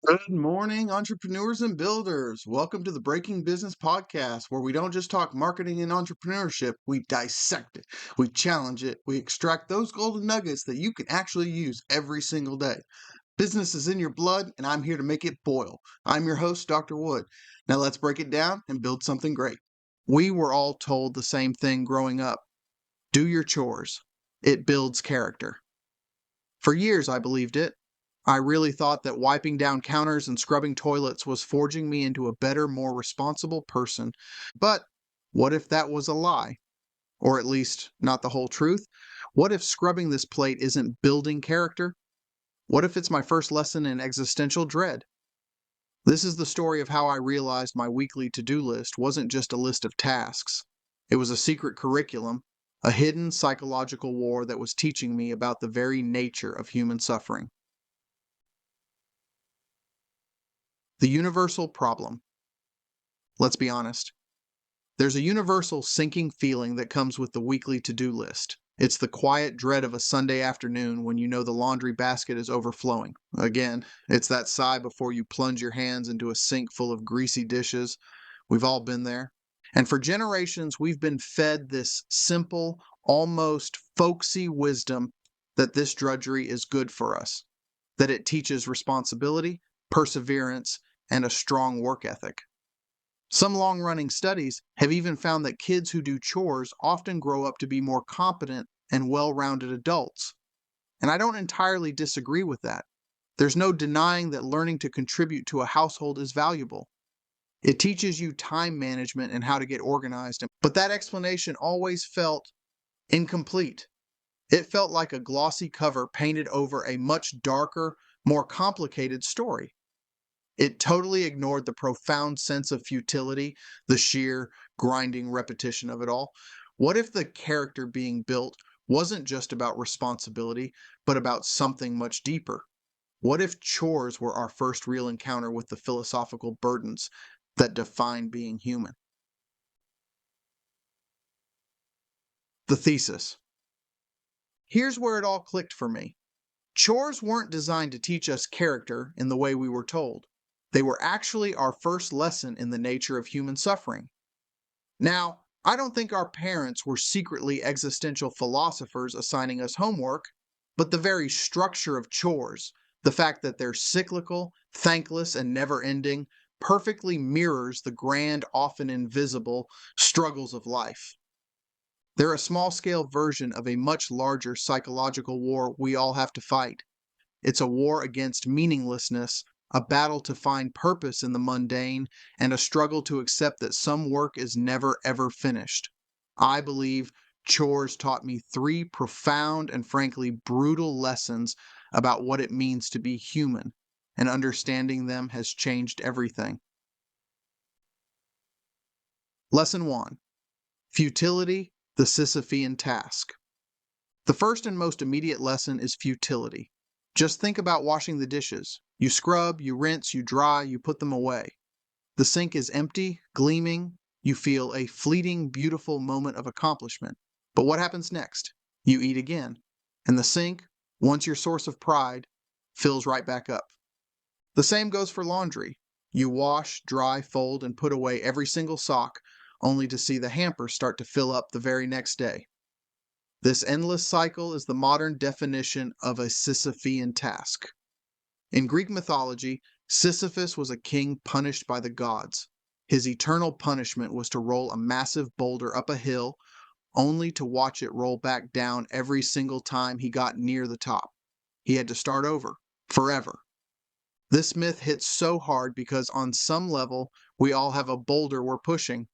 Good morning, entrepreneurs and builders. Welcome to the Breaking Business Podcast, where we don't just talk marketing and entrepreneurship, we dissect it, we challenge it, we extract those golden nuggets that you can actually use every single day. Business is in your blood, and I'm here to make it boil. I'm your host, Dr. Wood. Now let's break it down and build something great. We were all told the same thing growing up: do your chores. It builds character. For years, I believed it. I really thought that wiping down counters and scrubbing toilets was forging me into a better, more responsible person. But what if that was a lie? Or at least not the whole truth? What if scrubbing this plate isn't building character? What if it's my first lesson in existential dread? This is the story of how I realized my weekly to-do list wasn't just a list of tasks. It was a secret curriculum, a hidden psychological war that was teaching me about the very nature of human suffering. The universal problem. Let's be honest. There's a universal sinking feeling that comes with the weekly to-do list. It's the quiet dread of a Sunday afternoon when you know the laundry basket is overflowing. Again, it's that sigh before you plunge your hands into a sink full of greasy dishes. We've all been there. And for generations, we've been fed this simple, almost folksy wisdom that this drudgery is good for us, that it teaches responsibility, perseverance, and a strong work ethic. Some long-running studies have even found that kids who do chores often grow up to be more competent and well-rounded adults. And I don't entirely disagree with that. There's no denying that learning to contribute to a household is valuable. It teaches you time management and how to get organized, but that explanation always felt incomplete. It felt like a glossy cover painted over a much darker, more complicated story. It totally ignored the profound sense of futility, the sheer, grinding repetition of it all. What if the character being built wasn't just about responsibility, but about something much deeper? What if chores were our first real encounter with the philosophical burdens that define being human? The thesis. Here's where it all clicked for me. Chores weren't designed to teach us character in the way we were told. They were actually our first lesson in the nature of human suffering. Now, I don't think our parents were secretly existential philosophers assigning us homework, but the very structure of chores, the fact that they're cyclical, thankless, and never-ending, perfectly mirrors the grand, often invisible, struggles of life. They're a small-scale version of a much larger psychological war we all have to fight. It's a war against meaninglessness, a battle to find purpose in the mundane, and a struggle to accept that some work is never ever finished. I believe chores taught me three profound and frankly brutal lessons about what it means to be human, and understanding them has changed everything. Lesson 1. Futility, the Sisyphean task. The first and most immediate lesson is futility. Just think about washing the dishes. You scrub, you rinse, you dry, you put them away. The sink is empty, gleaming. You feel a fleeting, beautiful moment of accomplishment. But what happens next? You eat again. And the sink, once your source of pride, fills right back up. The same goes for laundry. You wash, dry, fold, and put away every single sock, only to see the hamper start to fill up the very next day. This endless cycle is the modern definition of a Sisyphean task. In Greek mythology, Sisyphus was a king punished by the gods. His eternal punishment was to roll a massive boulder up a hill, only to watch it roll back down every single time he got near the top. He had to start over, forever. This myth hits so hard because on some level, we all have a boulder we're pushing.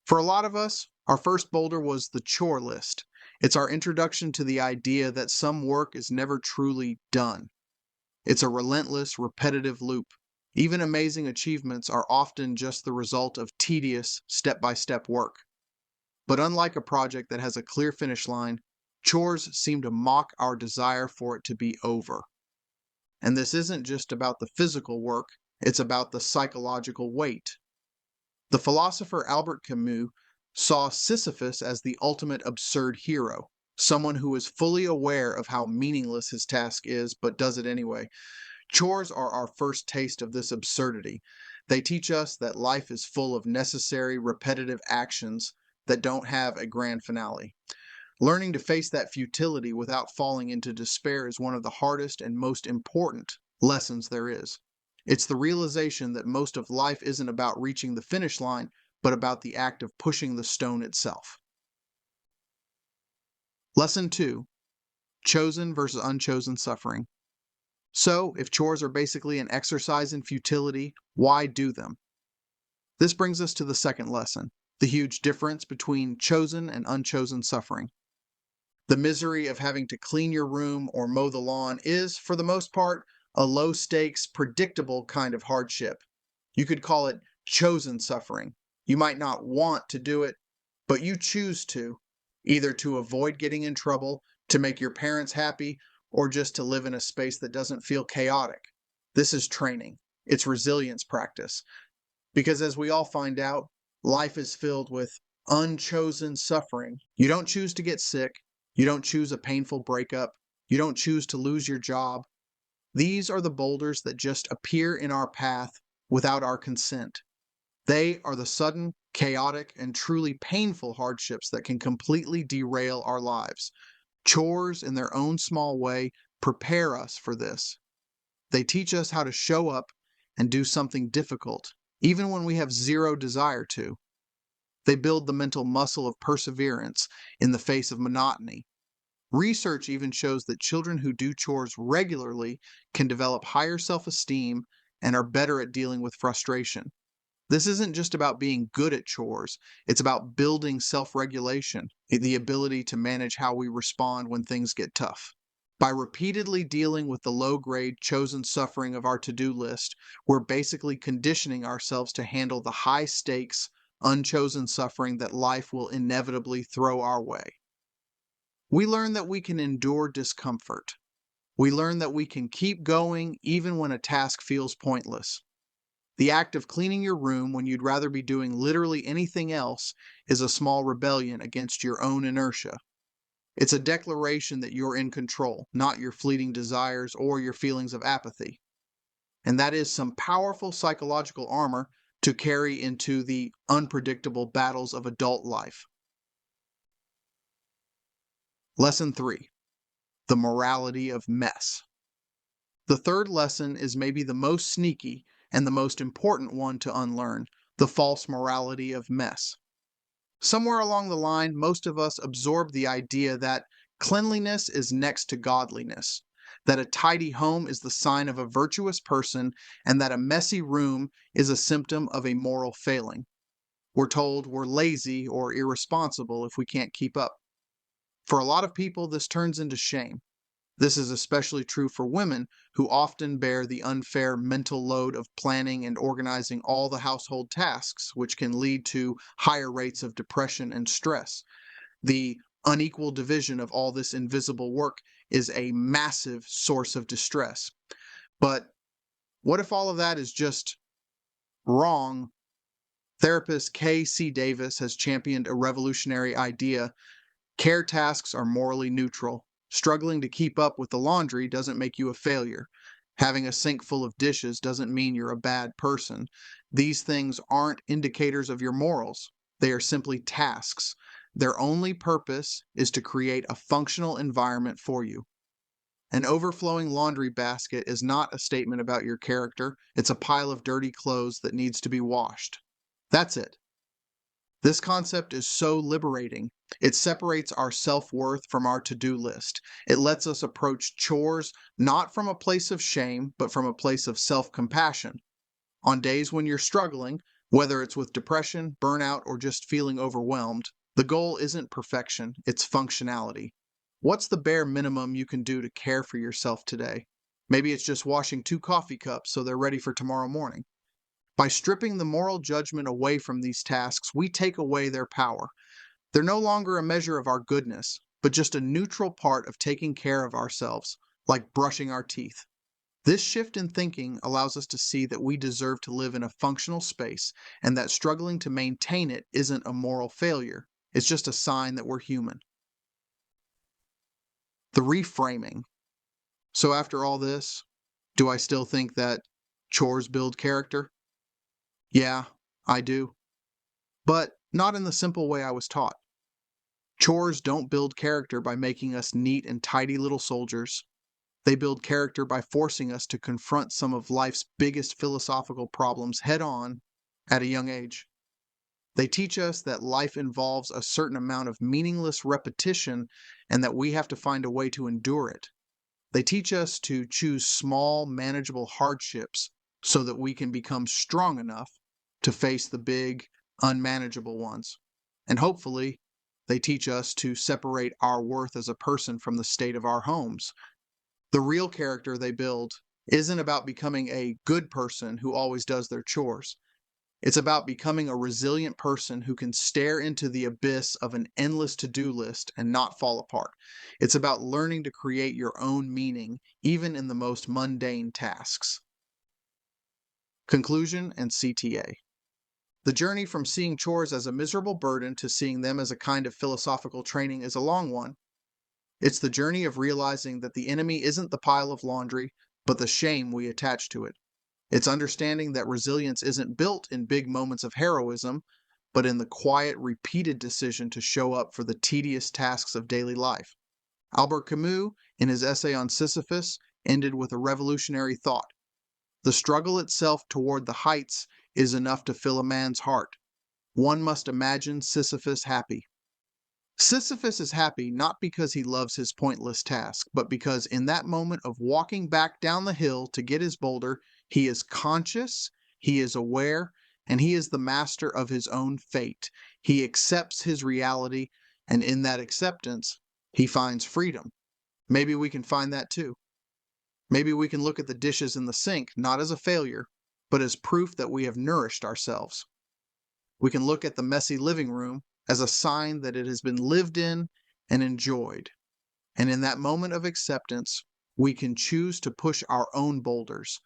For a lot of us, our first boulder was the chore list. It's our introduction to the idea that some work is never truly done. It's a relentless, repetitive loop. Even amazing achievements are often just the result of tedious, step-by-step work. But unlike a project that has a clear finish line, chores seem to mock our desire for it to be over. And this isn't just about the physical work, it's about the psychological weight. The philosopher Albert Camus saw Sisyphus as the ultimate absurd hero, someone who is fully aware of how meaningless his task is but does it anyway. Chores are our first taste of this absurdity. They teach us that life is full of necessary, repetitive actions that don't have a grand finale. Learning to face that futility without falling into despair is one of the hardest and most important lessons there is. It's the realization that most of life isn't about reaching the finish line, but about the act of pushing the stone itself. Lesson 2: Chosen versus unchosen suffering. So, if chores are basically an exercise in futility, why do them? This brings us to the second lesson: the huge difference between chosen and unchosen suffering. The misery of having to clean your room or mow the lawn is, for the most part, a low-stakes, predictable kind of hardship. You could call it chosen suffering. You might not want to do it, but you choose to, either to avoid getting in trouble, to make your parents happy, or just to live in a space that doesn't feel chaotic. This is training. It's resilience practice. Because as we all find out, life is filled with unchosen suffering. You don't choose to get sick. You don't choose a painful breakup. You don't choose to lose your job. These are the boulders that just appear in our path without our consent. They are the sudden, chaotic, and truly painful hardships that can completely derail our lives. Chores, in their own small way, prepare us for this. They teach us how to show up and do something difficult, even when we have zero desire to. They build the mental muscle of perseverance in the face of monotony. Research even shows that children who do chores regularly can develop higher self-esteem and are better at dealing with frustration. This isn't just about being good at chores, it's about building self-regulation, the ability to manage how we respond when things get tough. By repeatedly dealing with the low-grade, chosen suffering of our to-do list, we're basically conditioning ourselves to handle the high-stakes, unchosen suffering that life will inevitably throw our way. We learn that we can endure discomfort. We learn that we can keep going even when a task feels pointless. The act of cleaning your room when you'd rather be doing literally anything else is a small rebellion against your own inertia. It's a declaration that you're in control, not your fleeting desires or your feelings of apathy. And that is some powerful psychological armor to carry into the unpredictable battles of adult life. Lesson 3: The morality of mess. The third lesson is maybe the most sneaky and the most important one to unlearn: the false morality of mess. Somewhere along the line, most of us absorb the idea that cleanliness is next to godliness, that a tidy home is the sign of a virtuous person, and that a messy room is a symptom of a moral failing. We're told we're lazy or irresponsible if we can't keep up. For a lot of people, this turns into shame. This is especially true for women, who often bear the unfair mental load of planning and organizing all the household tasks, which can lead to higher rates of depression and stress. The unequal division of all this invisible work is a massive source of distress. But what if all of that is just wrong? Therapist K.C. Davis has championed a revolutionary idea: care tasks are morally neutral. Struggling to keep up with the laundry doesn't make you a failure. Having a sink full of dishes doesn't mean you're a bad person. These things aren't indicators of your morals. They are simply tasks. Their only purpose is to create a functional environment for you. An overflowing laundry basket is not a statement about your character. It's a pile of dirty clothes that needs to be washed. That's it. This concept is so liberating. It separates our self-worth from our to-do list. It lets us approach chores not from a place of shame, but from a place of self-compassion. On days when you're struggling, whether it's with depression, burnout, or just feeling overwhelmed, the goal isn't perfection, it's functionality. What's the bare minimum you can do to care for yourself today? Maybe it's just washing 2 coffee cups so they're ready for tomorrow morning. By stripping the moral judgment away from these tasks, we take away their power. They're no longer a measure of our goodness, but just a neutral part of taking care of ourselves, like brushing our teeth. This shift in thinking allows us to see that we deserve to live in a functional space, and that struggling to maintain it isn't a moral failure. It's just a sign that we're human. The reframing. So after all this, Do I still think that chores build character? Yeah, I do. But not in the simple way I was taught. Chores don't build character by making us neat and tidy little soldiers. They build character by forcing us to confront some of life's biggest philosophical problems head on at a young age. They teach us that life involves a certain amount of meaningless repetition and that we have to find a way to endure it. They teach us to choose small, manageable hardships so that we can become strong enough to face the big, unmanageable ones. And hopefully, they teach us to separate our worth as a person from the state of our homes. The real character they build isn't about becoming a good person who always does their chores. It's about becoming a resilient person who can stare into the abyss of an endless to-do list and not fall apart. It's about learning to create your own meaning, even in the most mundane tasks. Conclusion and CTA. The journey from seeing chores as a miserable burden to seeing them as a kind of philosophical training is a long one. It's the journey of realizing that the enemy isn't the pile of laundry, but the shame we attach to it. It's understanding that resilience isn't built in big moments of heroism, but in the quiet, repeated decision to show up for the tedious tasks of daily life. Albert Camus, in his essay on Sisyphus, ended with a revolutionary thought. The struggle itself toward the heights is enough to fill a man's heart. One must imagine Sisyphus happy. Sisyphus is happy not because he loves his pointless task, but because in that moment of walking back down the hill to get his boulder, he is conscious, he is aware, and he is the master of his own fate. He accepts his reality, and in that acceptance, he finds freedom. Maybe we can find that too. Maybe we can look at the dishes in the sink not as a failure, but as proof that we have nourished ourselves. We can look at the messy living room as a sign that it has been lived in and enjoyed. And in that moment of acceptance, we can choose to push our own boulders,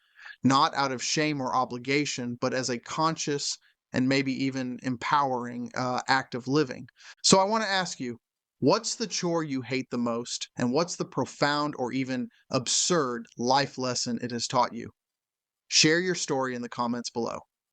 not out of shame or obligation, but as a conscious and maybe even empowering act of living. So I want to ask you, what's the chore you hate the most, and what's the profound or even absurd life lesson it has taught you? Share your story in the comments below.